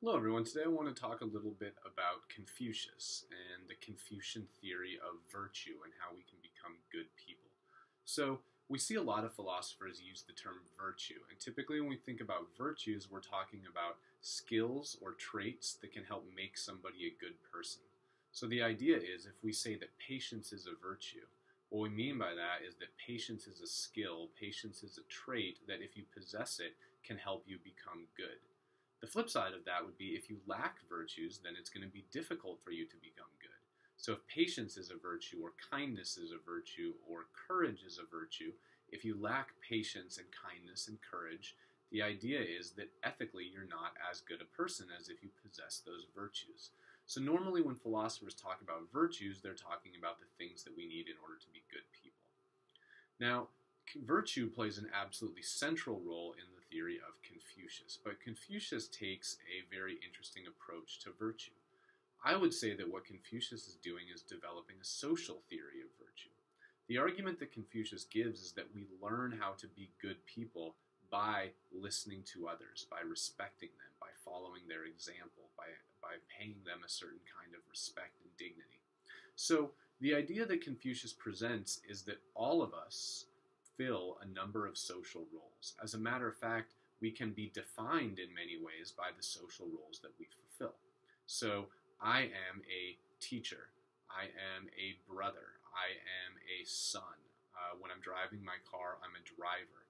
Hello everyone, today I want to talk a little bit about Confucius and the Confucian theory of virtue and how we can become good people. So we see a lot of philosophers use the term virtue, and typically when we think about virtues we're talking about skills or traits that can help make somebody a good person. So the idea is if we say that patience is a virtue, what we mean by that is that patience is a skill, patience is a trait that if you possess it can help you become good. The flip side of that would be if you lack virtues, then it's going to be difficult for you to become good. So if patience is a virtue, or kindness is a virtue, or courage is a virtue, if you lack patience and kindness and courage, the idea is that ethically you're not as good a person as if you possess those virtues. So normally when philosophers talk about virtues, they're talking about the things that we need in order to be good people. Now, virtue plays an absolutely central role in the theory of Confucius, but Confucius takes a very interesting approach to virtue. I would say that what Confucius is doing is developing a social theory of virtue. The argument that Confucius gives is that we learn how to be good people by listening to others, by respecting them, by following their example, by paying them a certain kind of respect and dignity. So the idea that Confucius presents is that all of us fill a number of social roles. As a matter of fact, we can be defined in many ways by the social roles that we fulfill. So I am a teacher, I am a brother, I am a son. When I'm driving my car, I'm a driver.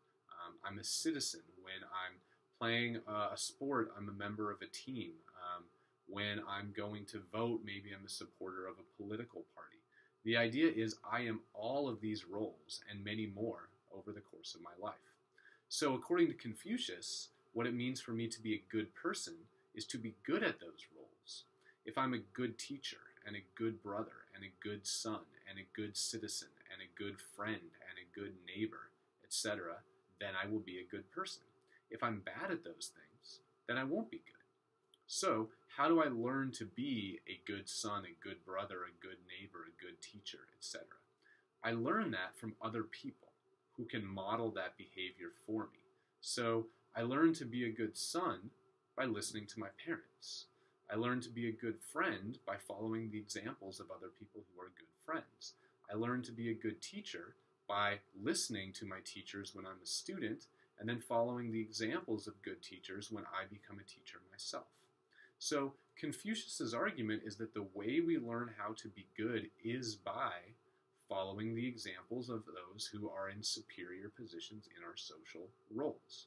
I'm a citizen. When I'm playing a sport, I'm a member of a team. When I'm going to vote, maybe I'm a supporter of a political party. The idea is I am all of these roles and many more over the course of my life. So according to Confucius, what it means for me to be a good person is to be good at those roles. If I'm a good teacher and a good brother and a good son and a good citizen and a good friend and a good neighbor, etc., then I will be a good person. If I'm bad at those things, then I won't be good. So how do I learn to be a good son, a good brother, a good neighbor, a good teacher, etc.? I learn that from other people who can model that behavior for me. So I learn to be a good son by listening to my parents. I learn to be a good friend by following the examples of other people who are good friends. I learn to be a good teacher by listening to my teachers when I'm a student and then following the examples of good teachers when I become a teacher myself. So Confucius's argument is that the way we learn how to be good is by following the examples of those who are in superior positions in our social roles.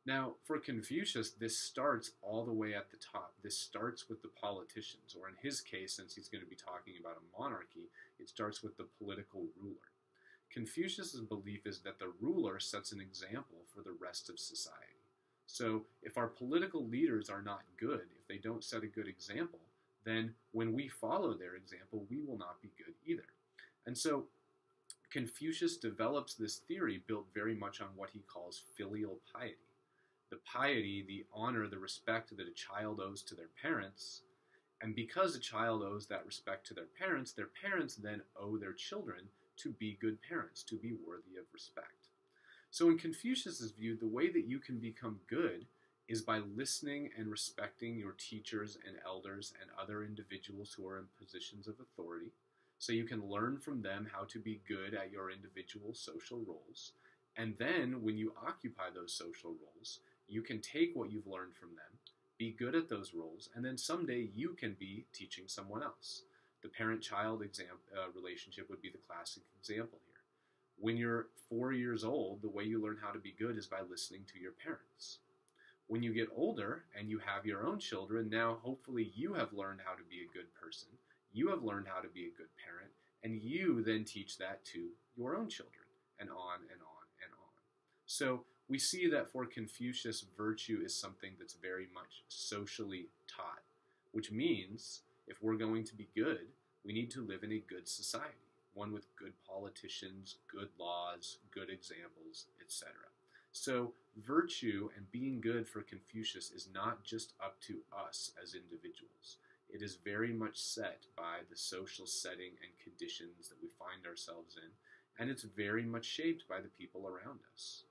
Now, for Confucius, this starts all the way at the top. This starts with the politicians, or in his case, since he's going to be talking about a monarchy, it starts with the political ruler. Confucius's belief is that the ruler sets an example for the rest of society. So if our political leaders are not good, if they don't set a good example, then when we follow their example, we will not be good either. And so Confucius develops this theory built very much on what he calls filial piety. The piety, the honor, the respect that a child owes to their parents, and because a child owes that respect to their parents then owe their children to be good parents, to be worthy of respect. So in Confucius's view, the way that you can become good is by listening and respecting your teachers and elders and other individuals who are in positions of authority, so you can learn from them how to be good at your individual social roles. And then when you occupy those social roles, you can take what you've learned from them, be good at those roles, and then someday you can be teaching someone else. The parent-child relationship would be the classic example here. When you're 4 years old, the way you learn how to be good is by listening to your parents. When you get older and you have your own children, now hopefully you have learned how to be a good person, you have learned how to be a good parent, and you then teach that to your own children, and on and on and on. So we see that for Confucius, virtue is something that's very much socially taught, which means if we're going to be good, we need to live in a good society, one with good politicians, good laws, good examples, etc. So virtue and being good for Confucius is not just up to us as individuals. It is very much set by the social setting and conditions that we find ourselves in, and it's very much shaped by the people around us.